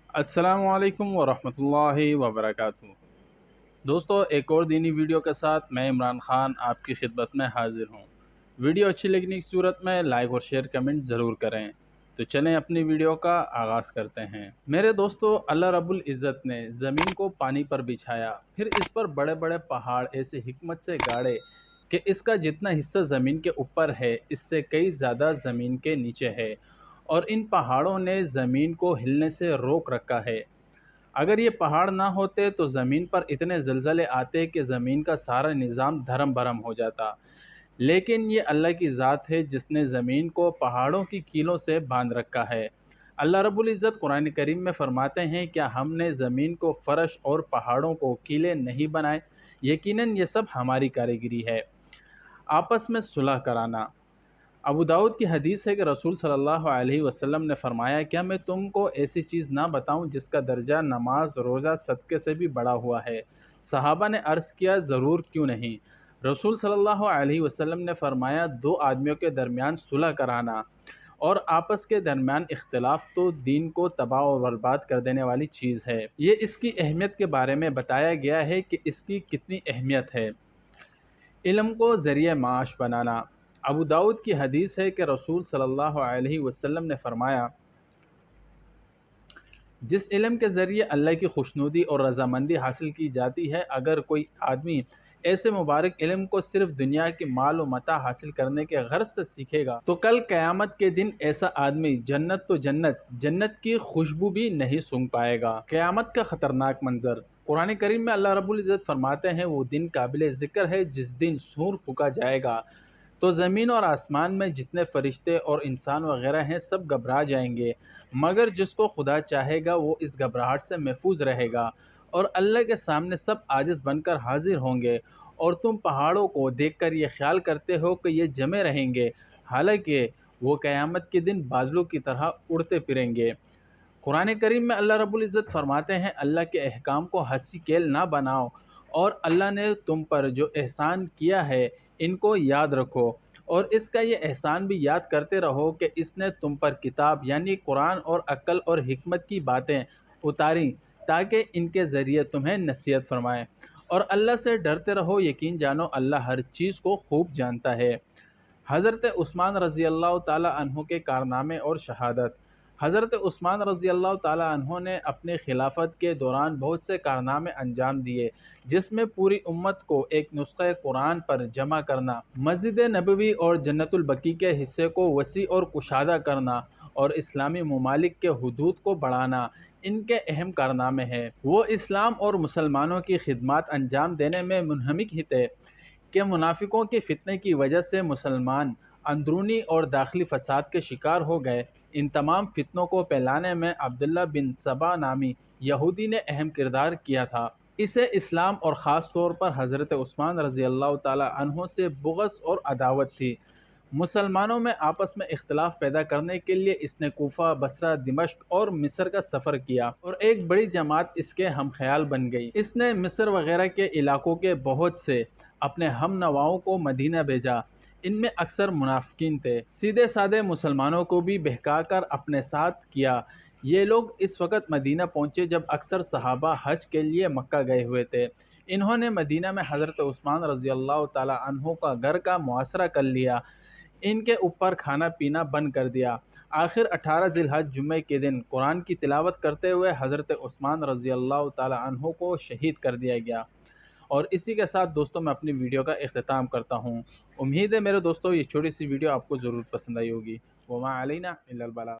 السلام علیکم ورحمۃ اللہ وبرکاتہ۔ دوستو، ایک اور دینی ویڈیو کے ساتھ میں عمران خان آپ کی خدمت میں حاضر ہوں۔ ویڈیو اچھی لگنے کی صورت میں لائک اور شیئر کمنٹ ضرور کریں۔ تو چلیں اپنی ویڈیو کا آغاز کرتے ہیں۔ میرے دوستو، اللہ رب العزت نے زمین کو پانی پر بچھایا، پھر اس پر بڑے بڑے پہاڑ ایسے حکمت سے گاڑے کہ اس کا جتنا حصہ زمین کے اوپر ہے اس سے کئی زیادہ زمین کے نیچے ہے، اور ان پہاڑوں نے زمین کو ہلنے سے روک رکھا ہے۔ اگر یہ پہاڑ نہ ہوتے تو زمین پر اتنے زلزلے آتے کہ زمین کا سارا نظام دھرم برہم ہو جاتا، لیکن یہ اللہ کی ذات ہے جس نے زمین کو پہاڑوں کی کیلوں سے باندھ رکھا ہے۔ اللہ رب العزت قرآن کریم میں فرماتے ہیں، کیا ہم نے زمین کو فرش اور پہاڑوں کو کیلے نہیں بنائے؟ یقیناً یہ سب ہماری کاریگری ہے۔ آپس میں صلح کرانا۔ ابو داؤد کی حدیث ہے کہ رسول صلی اللہ علیہ وسلم نے فرمایا، کیا میں تم کو ایسی چیز نہ بتاؤں جس کا درجہ نماز، روزہ، صدقے سے بھی بڑا ہوا ہے؟ صحابہ نے عرض کیا، ضرور، کیوں نہیں؟ رسول صلی اللہ علیہ وسلم نے فرمایا، دو آدمیوں کے درمیان صلح کرانا اور آپس کے درمیان اختلاف تو دین کو تباہ و برباد کر دینے والی چیز ہے۔ یہ اس کی اہمیت کے بارے میں بتایا گیا ہے کہ اس کی کتنی اہمیت ہے۔ علم کو ذریعہ معاش بنانا۔ ابو داؤد کی حدیث ہے کہ رسول صلی اللہ علیہ وسلم نے فرمایا، جس علم کے ذریعے اللہ کی خوشنودی اور رضامندی حاصل کی جاتی ہے، اگر کوئی آدمی ایسے مبارک علم کو صرف دنیا کی مال و متاع حاصل کرنے کے غرض سے سیکھے گا تو کل قیامت کے دن ایسا آدمی جنت تو جنت کی خوشبو بھی نہیں سونگھ پائے گا۔ قیامت کا خطرناک منظر۔ قرآن کریم میں اللہ رب العزت فرماتے ہیں، وہ دن قابل ذکر ہے جس دن سور پھونکا جائے گا تو زمین اور آسمان میں جتنے فرشتے اور انسان وغیرہ ہیں سب گھبرا جائیں گے، مگر جس کو خدا چاہے گا وہ اس گھبراہٹ سے محفوظ رہے گا، اور اللہ کے سامنے سب عاجز بن کر حاضر ہوں گے، اور تم پہاڑوں کو دیکھ کر یہ خیال کرتے ہو کہ یہ جمے رہیں گے، حالانکہ وہ قیامت کے دن بادلوں کی طرح اڑتے پھریں گے۔ قرآن کریم میں اللہ رب العزت فرماتے ہیں، اللہ کے احکام کو ہنسی کھیل نہ بناؤ، اور اللہ نے تم پر جو احسان کیا ہے ان کو یاد رکھو، اور اس کا یہ احسان بھی یاد کرتے رہو کہ اس نے تم پر کتاب یعنی قرآن اور عقل اور حکمت کی باتیں اتاری تاکہ ان کے ذریعے تمہیں نصیحت فرمائے، اور اللہ سے ڈرتے رہو، یقین جانو اللہ ہر چیز کو خوب جانتا ہے۔ حضرت عثمان رضی اللہ تعالی عنہ کے کارنامے اور شہادت۔ حضرت عثمان رضی اللہ تعالی عنہ نے اپنی خلافت کے دوران بہت سے کارنامے انجام دیے، جس میں پوری امت کو ایک نسخہ قرآن پر جمع کرنا، مسجد نبوی اور جنت البقیع کے حصے کو وسیع اور کشادہ کرنا، اور اسلامی ممالک کے حدود کو بڑھانا ان کے اہم کارنامے ہیں۔ وہ اسلام اور مسلمانوں کی خدمات انجام دینے میں منہمک ہی تھے کہ منافقوں کے فتنے کی وجہ سے مسلمان اندرونی اور داخلی فساد کے شکار ہو گئے۔ ان تمام فتنوں کو پھیلانے میں عبداللہ بن سبا نامی یہودی نے اہم کردار کیا تھا۔ اسے اسلام اور خاص طور پر حضرت عثمان رضی اللہ تعالی عنہ سے بغض اور عداوت تھی۔ مسلمانوں میں آپس میں اختلاف پیدا کرنے کے لیے اس نے کوفہ، بصرہ، دمشق اور مصر کا سفر کیا، اور ایک بڑی جماعت اس کے ہم خیال بن گئی۔ اس نے مصر وغیرہ کے علاقوں کے بہت سے اپنے ہم نواؤں کو مدینہ بھیجا، ان میں اکثر منافقین تھے۔ سیدھے سادے مسلمانوں کو بھی بہکا کر اپنے ساتھ کیا۔ یہ لوگ اس وقت مدینہ پہنچے جب اکثر صحابہ حج کے لیے مکہ گئے ہوئے تھے۔ انہوں نے مدینہ میں حضرت عثمان رضی اللہ تعالی عنہ کا گھر کا محاصرہ کر لیا، ان کے اوپر کھانا پینا بند کر دیا۔ آخر 18 ذی الحج جمعے کے دن قرآن کی تلاوت کرتے ہوئے حضرت عثمان رضی اللہ تعالی عنہ کو شہید کر دیا گیا۔ اور اسی کے ساتھ دوستوں میں اپنی ویڈیو کا اختتام کرتا ہوں۔ امید ہے میرے دوستوں یہ چھوٹی سی ویڈیو آپ کو ضرور پسند آئی ہوگی۔ وما علینا الا البلاغ۔